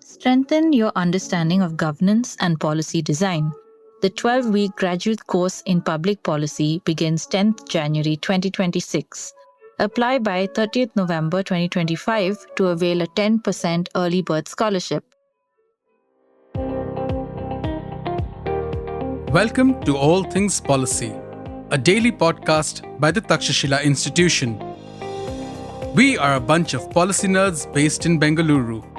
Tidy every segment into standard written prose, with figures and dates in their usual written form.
Strengthen your understanding of governance and policy design. The 12-week graduate course in public policy begins 10th January 2026. Apply by 30th November 2025 to avail a 10% early bird scholarship. Welcome to All Things Policy, a daily podcast by the Takshashila Institution. We are a bunch of policy nerds based in Bengaluru,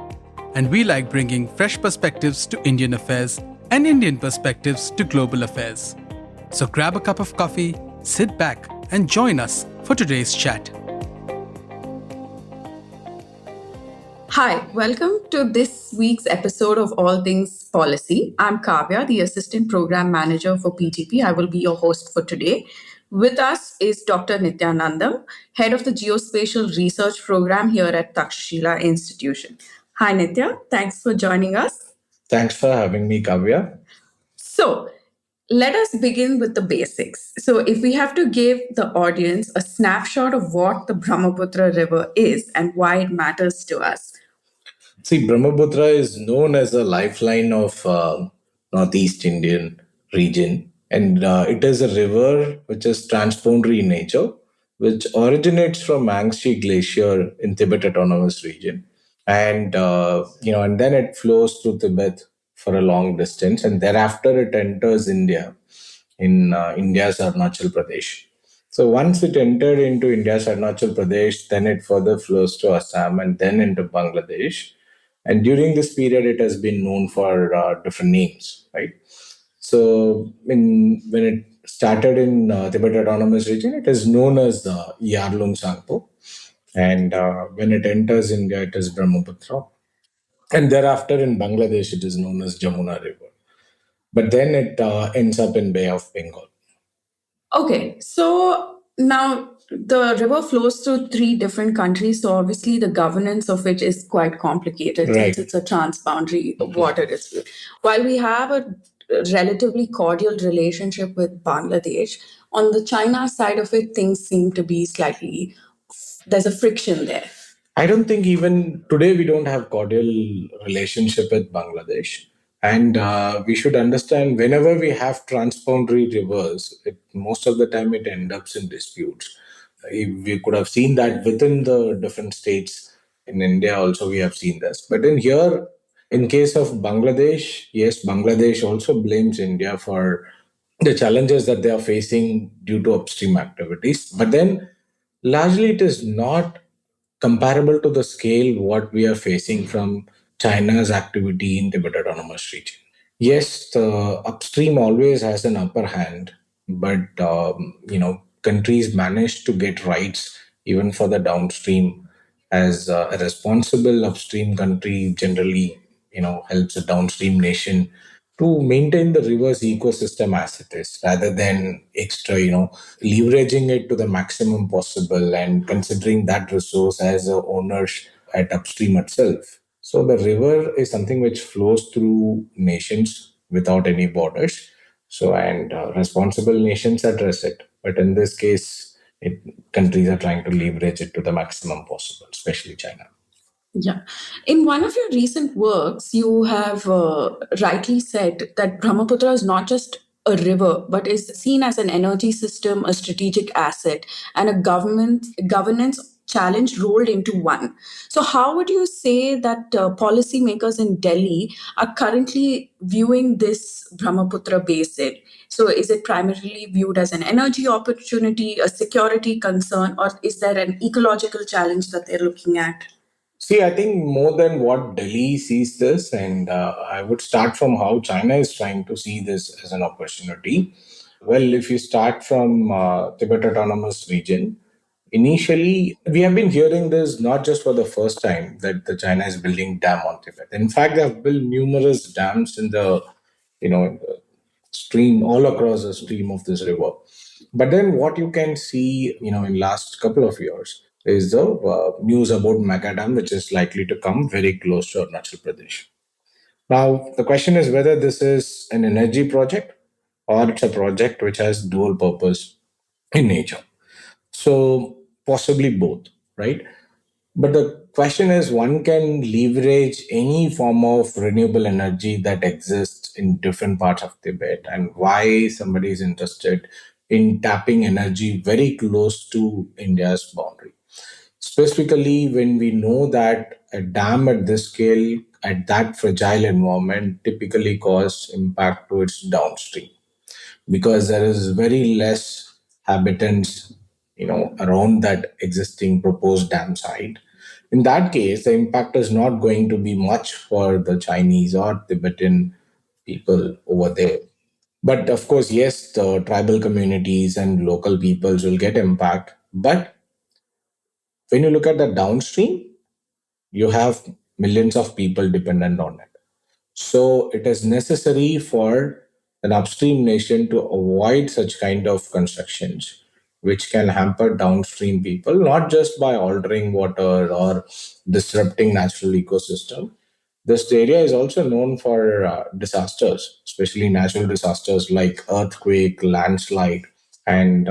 and we like bringing fresh perspectives to Indian affairs and Indian perspectives to global affairs. So grab a cup of coffee, sit back, and join us for today's chat. Hi, welcome to this week's episode of All Things Policy. I'm Kavya, the Assistant Program Manager for PTP. I will be your host for today. With us is Dr. Nithiyanandam, Head of the Geospatial Research Program here at Takshashila Institution. Hi, Nithya. Thanks for joining us. Thanks for having me, Kavya. So, let us begin with the basics. So, if we have to give the audience a snapshot of what the Brahmaputra River is and why it matters to us. See, Brahmaputra is known as a lifeline of Northeast Indian region, and it is a river which is transboundary in nature, which originates from Mangshi Glacier in Tibet Autonomous Region, and then it flows through Tibet for a long distance, and thereafter it enters India in India's Arunachal Pradesh. So once it entered into India's Arunachal Pradesh, then it further flows to Assam and then into Bangladesh. And during this period, it has been known for different names, right? So when it started in Tibet Autonomous Region, it is known as the Yarlung Sangpo. And when it enters India, it is Brahmaputra. And thereafter in Bangladesh, it is known as Jamuna River. But then it ends up in Bay of Bengal. Okay, so now the river flows through three different countries. So obviously the governance of it is quite complicated Right. since it's a transboundary water dispute. While we have a relatively cordial relationship with Bangladesh, on the China side of it, things seem to be slightly, there's a friction there. I don't think even today we don't have cordial relationship with Bangladesh. And we should understand whenever we have transboundary rivers, most of the time it ends up in disputes. We could have seen that within the different states in India also we have seen this. But in here, in case of Bangladesh, yes, Bangladesh also blames India for the challenges that they are facing due to upstream activities. But then largely it is not comparable to the scale what we are facing from China's activity in Tibet Autonomous Region. Yes, the upstream always has an upper hand, but countries manage to get rights even for the downstream. As a responsible upstream country, generally, helps a downstream nation to maintain the river's ecosystem as it is, rather than extra, leveraging it to the maximum possible and considering that resource as a owners at upstream itself. So the river is something which flows through nations without any borders. So and responsible nations address it, but in this case, countries are trying to leverage it to the maximum possible, especially China. Yeah. In one of your recent works, you have rightly said that Brahmaputra is not just a river, but is seen as an energy system, a strategic asset, and a governance challenge rolled into one. So, how would you say that policymakers in Delhi are currently viewing this Brahmaputra basin? So, is it primarily viewed as an energy opportunity, a security concern, or is there an ecological challenge that they're looking at? See, I think more than what Delhi sees this, and I would start from how China is trying to see this as an opportunity. Well, if you start from Tibet Autonomous Region, initially we have been hearing this not just for the first time that the China is building dam on Tibet. In fact, they have built numerous dams in the stream all across the stream of this river. But then what you can see, in last couple of years is the news about Macadam, which is likely to come very close to Arunachal Pradesh. Now, the question is whether this is an energy project or it's a project which has dual purpose in nature. So possibly both, right? But the question is, one can leverage any form of renewable energy that exists in different parts of Tibet, and why somebody is interested in tapping energy very close to India's boundary. Specifically, when we know that a dam at this scale, at that fragile environment, typically cause impact to its downstream, because there is very less habitants, around that existing proposed dam site. In that case, the impact is not going to be much for the Chinese or Tibetan people over there. But of course, yes, the tribal communities and local peoples will get impact. But when you look at the downstream, you have millions of people dependent on it. So it is necessary for an upstream nation to avoid such kind of constructions, which can hamper downstream people, not just by altering water or disrupting natural ecosystem. This area is also known for disasters, especially natural disasters like earthquake, landslide, and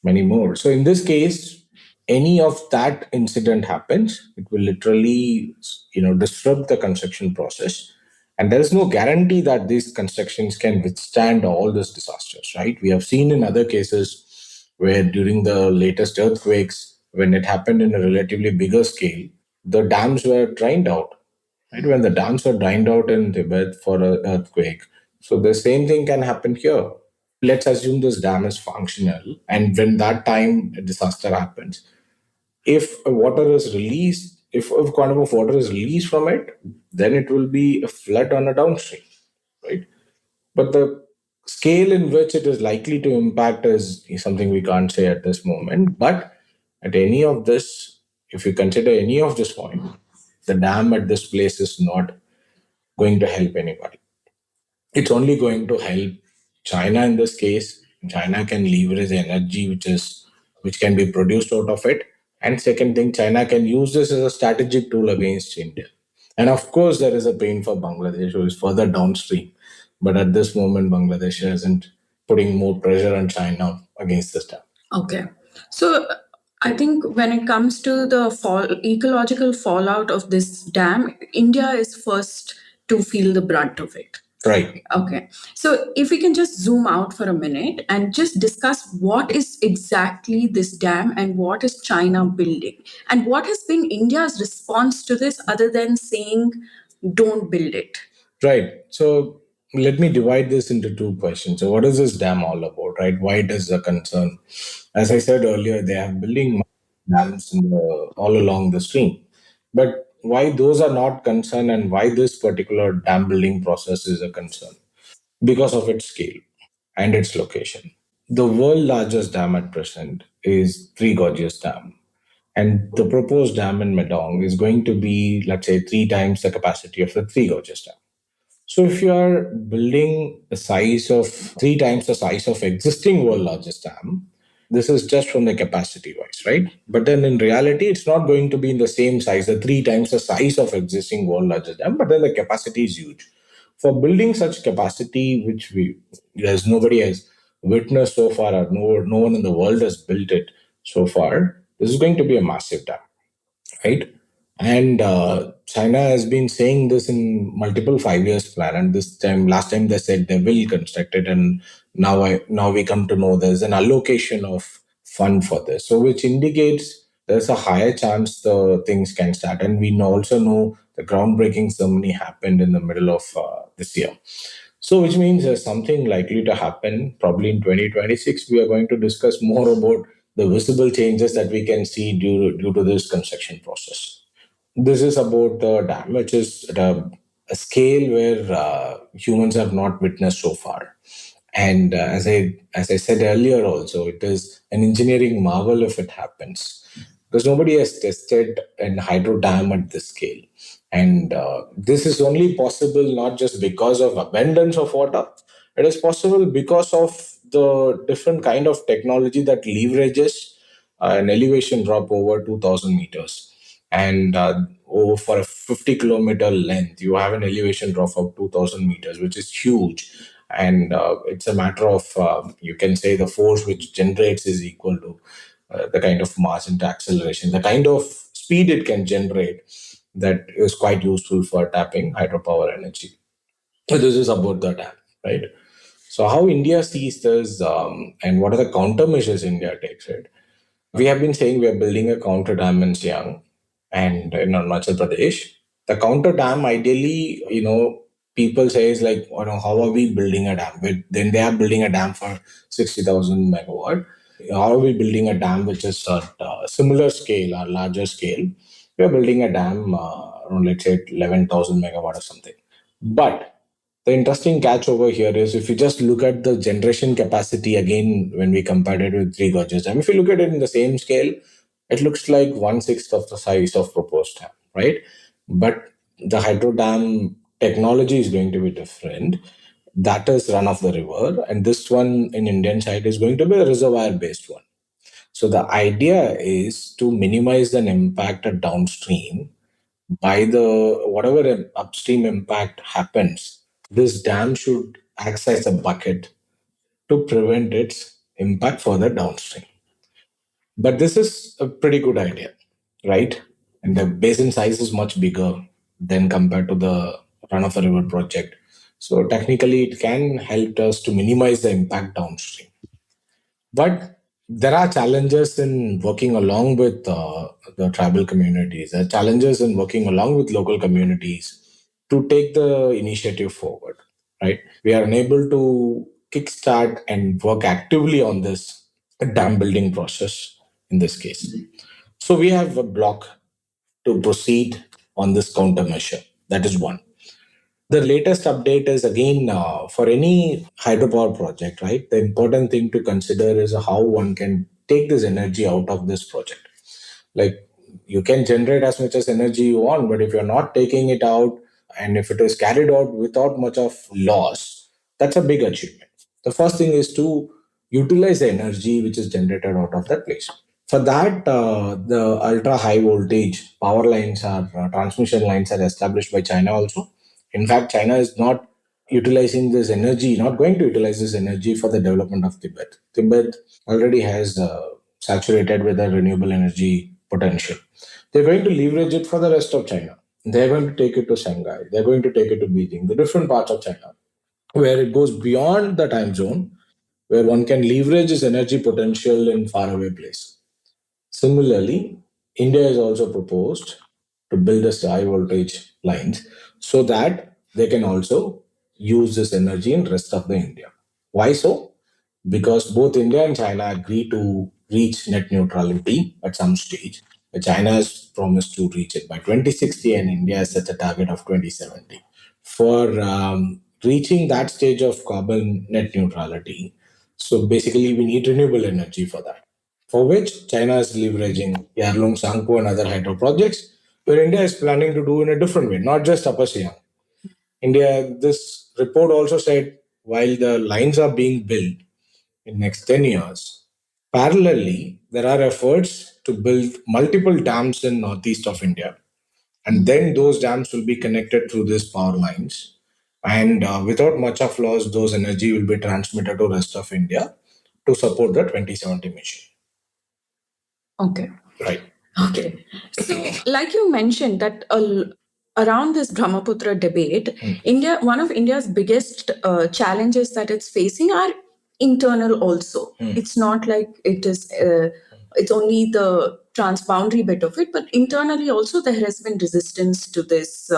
many more. So in this case, any of that incident happens, it will literally, disrupt the construction process. And there is no guarantee that these constructions can withstand all these disasters, right? We have seen in other cases where during the latest earthquakes, when it happened in a relatively bigger scale, the dams were drained out, right? When the dams were drained out in Tibet for an earthquake. So the same thing can happen here. Let's assume this dam is functional, and when that time a disaster happens, if water is released, if a quantum of water is released from it, then it will be a flood on a downstream, right? But the scale in which it is likely to impact is something we can't say at this moment. But at any of this, if you consider any of this point, the dam at this place is not going to help anybody. It's only going to help China in this case. China can leverage energy which can be produced out of it. And second thing, China can use this as a strategic tool against India. And of course, there is a pain for Bangladesh, who is further downstream. But at this moment, Bangladesh isn't putting more pressure on China against this dam. Okay. So I think when it comes to the ecological fallout of this dam, India is first to feel the brunt of it. Right. Okay. So if we can just zoom out for a minute and just discuss what is exactly this dam and what is China building, and what has been India's response to this other than saying, don't build it. Right. So let me divide this into two questions. So what is this dam all about, right? Why it is a concern? As I said earlier, they are building dams all along the stream. But why those are not concern, and why this particular dam building process is a concern? Because of its scale and its location. The world largest dam at present is Three Gorges Dam. And the proposed dam in Medong is going to be, let's say, three times the capacity of the Three Gorges Dam. So if you are building the size of three times the size of existing world largest dam, this is just from the capacity wise, right? But then in reality, it's not going to be in the same size, the three times the size of existing world largest dam, but then the capacity is huge. For building such capacity, which there's nobody has witnessed so far, or no one in the world has built it so far, this is going to be a massive dam, right? And China has been saying this in multiple 5 years plan, and last time they said they will construct it, and now we come to know there's an allocation of fund for this, so which indicates there's a higher chance the things can start. And we also know the groundbreaking ceremony happened in the middle of this year. So, which means there's something likely to happen probably in 2026. We are going to discuss more about the visible changes that we can see due to this construction process. This is about the dam, which is at a scale where humans have not witnessed so far. And as I said earlier, also it is an engineering marvel if it happens, because nobody has tested an hydro dam at this scale. And this is only possible not just because of abundance of water. It is possible because of the different kind of technology that leverages an elevation drop over 2000 meters. And over for a 50-kilometer length, you have an elevation drop of 2000 meters, which is huge. And it's a matter of, you can say, the force which generates is equal to the kind of mass into acceleration. The kind of speed it can generate, that is quite useful for tapping hydropower energy. So this is about the dam, right? So how India sees this, and what are the countermeasures India takes, right? We have been saying we are building a counter dam in Siang and in Arunachal Pradesh. The counter dam, ideally, people say is like, how are we building a dam? But then they are building a dam for 60,000 megawatt. How are we building a dam which is at similar scale or larger scale? We are building a dam around, let's say, 11,000 megawatt or something. But the interesting catch over here is if you just look at the generation capacity again when we compared it with Three Gorges Dam, if you look at it in the same scale, it looks like 1/6 of the size of proposed dam, right? But the hydro dam technology is going to be different. That is run of the river, and this one in Indian side is going to be a reservoir based one. So the idea is to minimize an impact at downstream by the whatever upstream impact happens. This dam should act as a bucket to prevent its impact further downstream. But this is a pretty good idea, right? And the basin size is much bigger than compared to the run of a river project. So technically, it can help us to minimize the impact downstream. But there are challenges in working along with the tribal communities. There are challenges in working along with local communities to take the initiative forward, right? We are unable to kickstart and work actively on this dam building process in this case. So we have a block to proceed on this countermeasure. That is one. The latest update is again for any hydropower project, right? The important thing to consider is how one can take this energy out of this project. Like you can generate as much as energy you want, but if you're not taking it out and if it is carried out without much of loss, that's a big achievement. The first thing is to utilize the energy which is generated out of that place. For that, the ultra high voltage power lines or transmission lines are established by China also. In fact, China is not utilizing this energy, not going to utilize this energy for the development of Tibet. Tibet already has saturated with the renewable energy potential. They're going to leverage it for the rest of China. They're going to take it to Shanghai. They're going to take it to Beijing, the different parts of China, where it goes beyond the time zone, where one can leverage its energy potential in faraway place. Similarly, India has also proposed to build this high voltage lines so that they can also use this energy in rest of the India. Why so? Because both India and China agree to reach net neutrality at some stage. China has promised to reach it by 2060 and India has set a target of 2070. For reaching that stage of carbon net neutrality, so basically we need renewable energy for that, for which China is leveraging Yarlung, Sangpo and other hydro projects, where India is planning to do in a different way, not just Upper Siang. India, this report also said while the lines are being built in next 10 years, parallelly, there are efforts to build multiple dams in northeast of India. And then those dams will be connected through these power lines. And without much of loss, those energy will be transmitted to rest of India to support the 2070 mission. Okay. Right. Okay. So, like you mentioned, that around this Brahmaputra debate, one of India's biggest challenges that it's facing are internal also. It's not like it is, it's only the transboundary bit of it, but internally also there has been resistance to this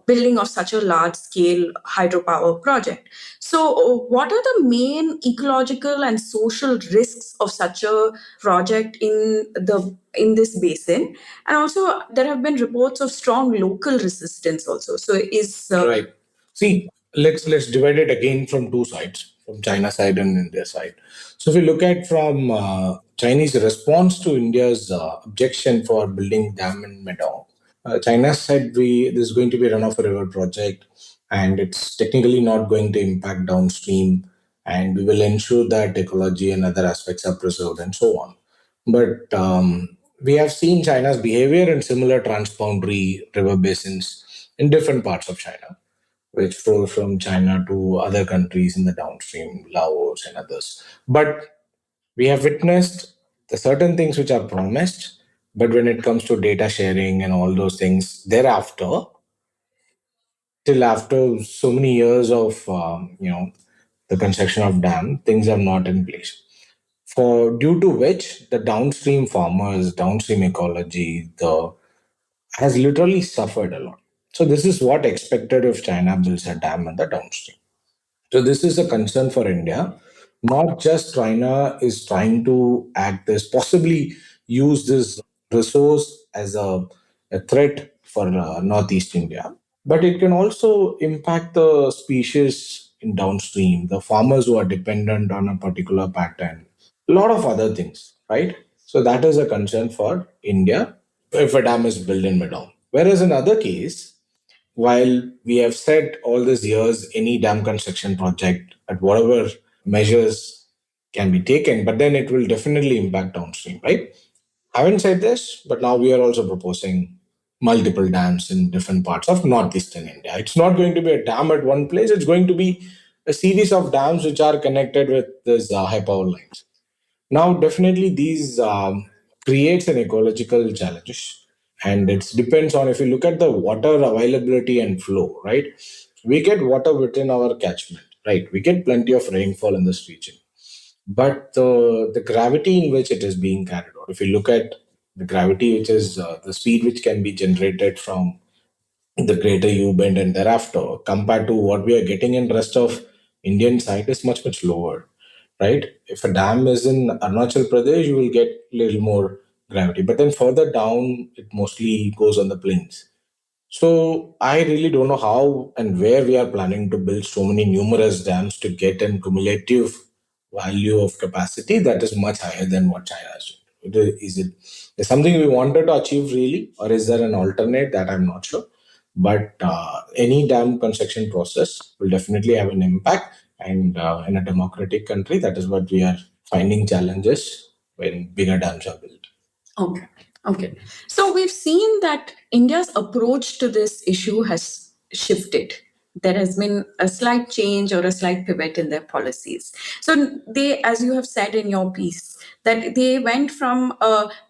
building of such a large scale hydropower project. So, what are the main ecological and social risks of such a project in this basin? And also, there have been reports of strong local resistance also. So, is Right. See, let's divide it again from two sides, from China side and India side. So if we look at from Chinese response to India's objection for building dam in Medong, China said this is going to be a run of a river project, and it's technically not going to impact downstream, and we will ensure that ecology and other aspects are preserved and so on. But we have seen China's behavior in similar transboundary river basins in different parts of China, which flows from China to other countries in the downstream, Laos and others. But we have witnessed the certain things which are promised, But when it comes to data sharing and all those things, thereafter, till after so many years of the construction of dam, things are not in place. For due to which the downstream farmers, downstream ecology, the has literally suffered a lot. So this is what expected if China builds a dam in the downstream. So this is a concern for India. Not just China is trying to act this, possibly use this resource as a threat for Northeast India, but it can also impact the species in downstream, the farmers who are dependent on a particular pattern, a lot of other things, right? So that is a concern for India if a dam is built in Medown. Whereas in other case, while we have said all these years, any dam construction project at whatever measures can be taken, but then it will definitely impact downstream, right? Having said this, but now we are also proposing multiple dams in different parts of northeastern India. It's not going to be a dam at one place, it's going to be a series of dams which are connected with these high power lines. Now, definitely, these creates an ecological challenge, and it depends on if you look at the water availability and flow. Right, we get water within our catchment. Right, we get plenty of rainfall in this region, but the gravity in which it is being carried out. If you look at the gravity, which is the speed which can be generated from the greater U bend and thereafter, compared to what we are getting in rest of Indian side, is much lower, right? If a dam is in Arunachal Pradesh, you will get little more gravity, but then further down, it mostly goes on the plains. So I really don't know how and where we are planning to build so many numerous dams to get a cumulative value of capacity that is much higher than what China is doing. Is it is something we wanted to achieve really, or is there an alternate that I'm not sure? But any dam construction process will definitely have an impact, and in a democratic country, that is what we are finding challenges when bigger dams are built. Okay. Okay. So we've seen that India's approach to this issue has shifted. There has been a slight change or a slight pivot in their policies. So they, as you have said in your piece, that they went from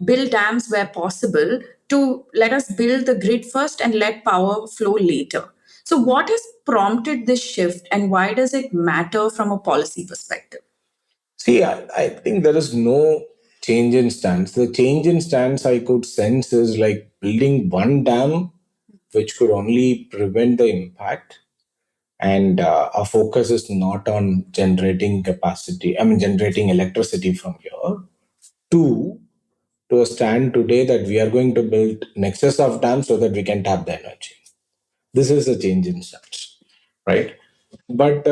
build dams where possible to let us build the grid first and let power flow later. So what has prompted this shift and why does it matter from a policy perspective? See, I think there is no change in stance. The change in stance I could sense is like building one dam, which could only prevent the impact. And our focus is not on generating capacity, I mean, generating electricity from here. Two, to a stand today that we are going to build nexus of dams so that we can tap the energy. This is a change in stance, right? But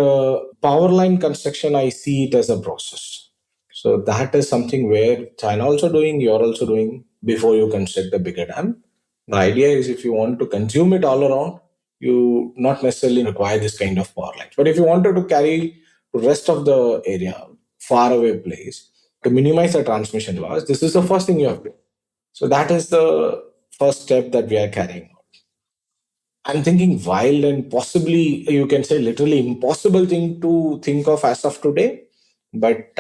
power line construction, I see it as a process. So that is something where China also doing, you're also doing before you construct the bigger dam. The idea is if you want to consume it all around, you not necessarily require this kind of power lines. But if you wanted to carry the rest of the area, far away place, to minimize the transmission loss, this is the first thing you have to do. So that is the first step that we are carrying. I'm thinking wild and possibly you can say literally impossible thing to think of as of today. But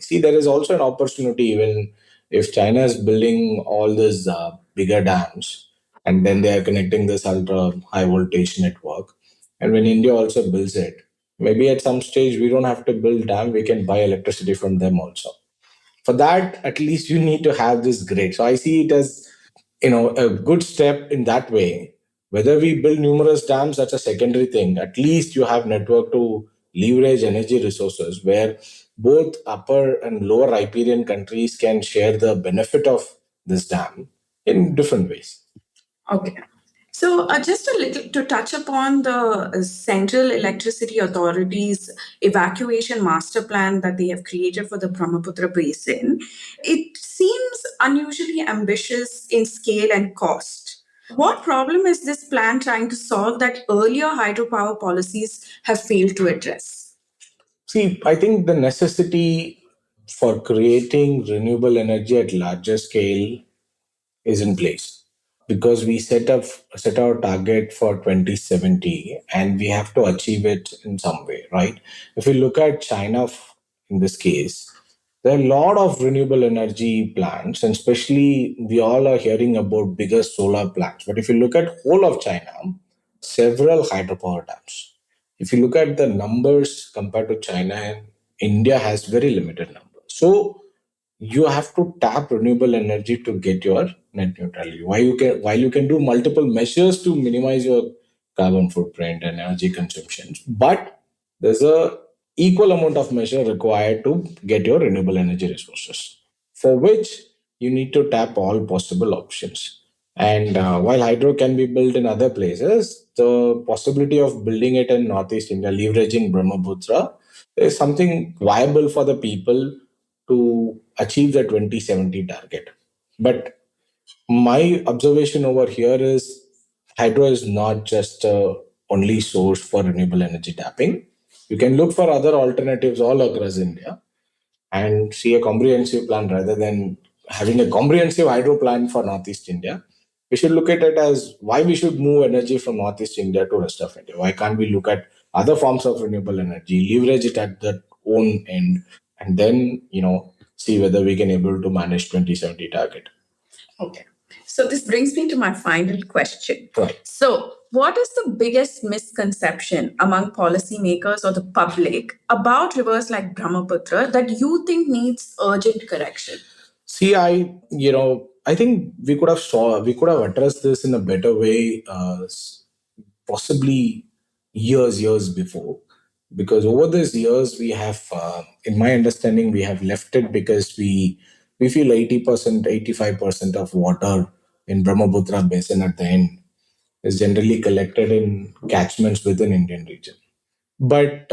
see, there is also an opportunity even if China is building all these bigger dams and then they are connecting this ultra high voltage network. And when India also builds it, maybe at some stage we don't have to build dam, we can buy electricity from them also. For that, at least you need to have this grid. So I see it as a good step in that way. Whether we build numerous dams, that's a secondary thing. At least you have network to leverage energy resources where both upper and lower riparian countries can share the benefit of this dam in different ways. Okay. So, just a little to touch upon the Central Electricity Authority's evacuation master plan that they have created for the Brahmaputra Basin. It seems unusually ambitious in scale and cost. What problem is this plan trying to solve that earlier hydropower policies have failed to address? See, I think the necessity for creating renewable energy at larger scale is in place because we set our target for 2070 and we have to achieve it in some way, right? If we look at China in this case, There are a lot of renewable energy plants, and especially we all are hearing about bigger solar plants. But if you look at whole of China, several hydropower dams. If you look at the numbers compared to China, India has very limited numbers. So you have to tap renewable energy to get your net neutrality. While you can do multiple measures to minimize your carbon footprint and energy consumption, but there's a equal amount of measure required to get your renewable energy resources, for which you need to tap all possible options. And while hydro can be built in other places, the possibility of building it in Northeast India, leveraging Brahmaputra, is something viable for the people to achieve the 2070 target. But my observation over here is hydro is not just only source for renewable energy tapping. You can look for other alternatives all across India and see a comprehensive plan rather than having a comprehensive hydro plan for Northeast India. We should look at it as why we should move energy from Northeast India to rest of India. Why can't we look at other forms of renewable energy, leverage it at that own end, and then see whether we can able to manage 2070 target. Okay. So this brings me to my final question. Right. So, what is the biggest misconception among policymakers or the public about rivers like Brahmaputra that you think needs urgent correction? See, I think we could have addressed this in a better way, possibly years before, because over these years we have, in my understanding, we have left it because we feel 80%, 85% of water in Brahmaputra basin at the end is generally collected in catchments within Indian region. But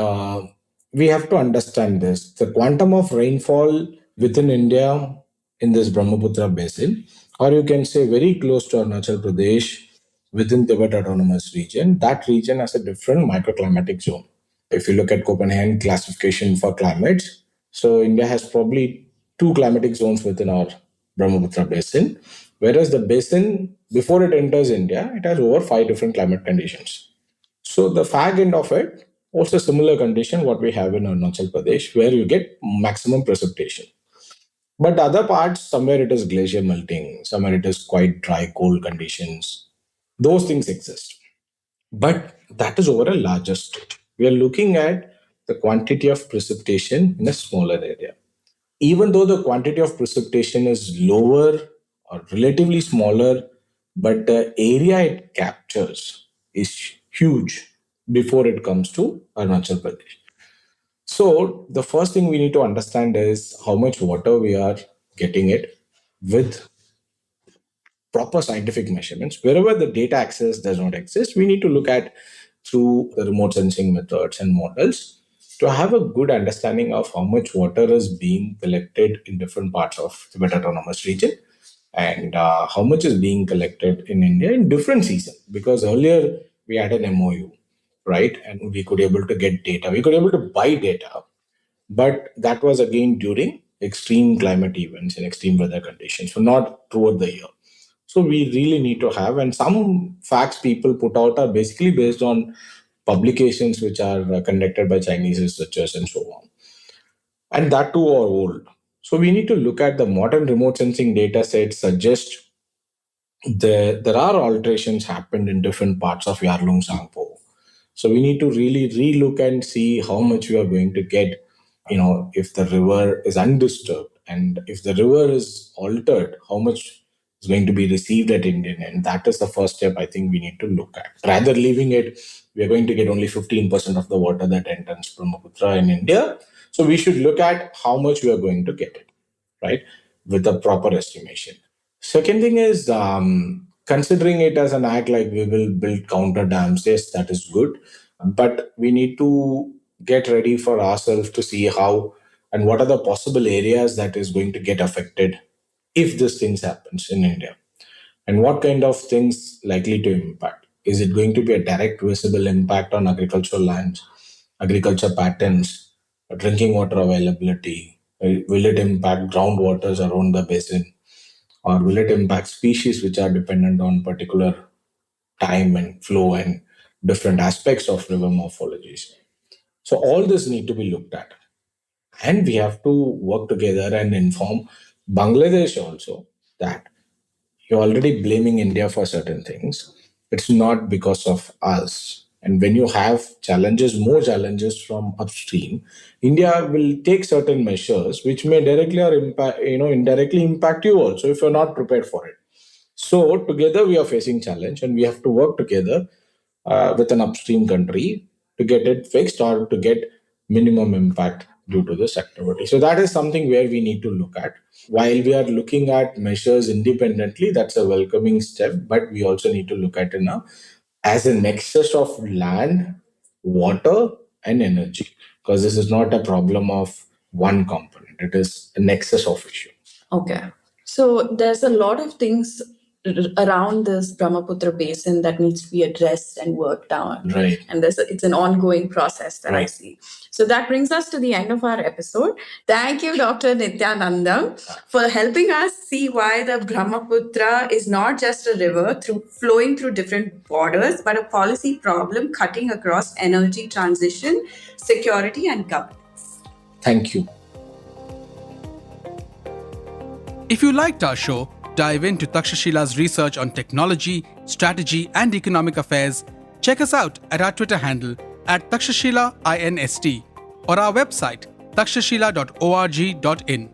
we have to understand this. The quantum of rainfall within India in this Brahmaputra basin, or you can say very close to Arunachal Pradesh within Tibet Autonomous Region, that region has a different microclimatic zone. If you look at Copenhagen classification for climates, so India has probably two climatic zones within our Brahmaputra basin, whereas the basin, before it enters India, it has over five different climate conditions. So the fag end of it, also similar condition what we have in Arunachal Pradesh, where you get maximum precipitation. But other parts, somewhere it is glacier melting, somewhere it is quite dry, cold conditions. Those things exist. But that is over a larger state. We are looking at the quantity of precipitation in a smaller area. Even though the quantity of precipitation is lower or relatively smaller, but the area it captures is huge before it comes to Arunachal Pradesh. So the first thing we need to understand is how much water we are getting it with proper scientific measurements. Wherever the data access does not exist, we need to look at through the remote sensing methods and models to have a good understanding of how much water is being collected in different parts of the Tibet Autonomous Region and how much is being collected in India in different seasons. Because earlier we had an MOU, right? And we could able to get data. We could able to buy data, but that was again during extreme climate events and extreme weather conditions, so not throughout the year. So we really need to have, and some facts people put out are basically based on publications which are conducted by Chinese researchers and so on. And that too are old. So we need to look at the modern remote sensing data sets suggest there are alterations happened in different parts of Yarlung Sangpo. So we need to really relook and see how much we are going to get, if the river is undisturbed and if the river is altered, how much is going to be received at Indian end. That is the first step I think we need to look at. Rather leaving it, we are going to get only 15% of the water that enters Brahmaputra in India. So we should look at how much we are going to get it, right? With a proper estimation. Second thing is considering it as an act like we will build counter dams. Yes, that is good. But we need to get ready for ourselves to see how and what are the possible areas that is going to get affected if this things happens in India. And what kind of things likely to impact? Is it going to be a direct visible impact on agricultural lands, agriculture patterns, drinking water availability? Will it impact groundwaters around the basin? Or will it impact species which are dependent on particular time and flow and different aspects of river morphologies? So all this need to be looked at. And we have to work together and inform Bangladesh also that you're already blaming India for certain things. It's not because of us. And when you have challenges, more challenges from upstream, India will take certain measures which may directly or indirectly impact you also if you're not prepared for it. So together we are facing challenge, and we have to work together with an upstream country to get it fixed or to get minimum impact due to this activity. So that is something where we need to look at. While we are looking at measures independently, that's a welcoming step, but we also need to look at it now as a nexus of land, water, and energy, because this is not a problem of one component. It is a nexus of issue. Okay. So there's a lot of things around this Brahmaputra basin that needs to be addressed and worked on. Right. And it's an ongoing process that I Right. see. So that brings us to the end of our episode. Thank you, Dr. Nithiyanandam, for helping us see why the Brahmaputra is not just a river flowing through different borders, but a policy problem cutting across energy transition, security, and governance. Thank you. If you liked our show, dive into Takshashila's research on technology, strategy, and economic affairs. Check us out at our Twitter handle @Takshashila INST or our website takshashila.org.in.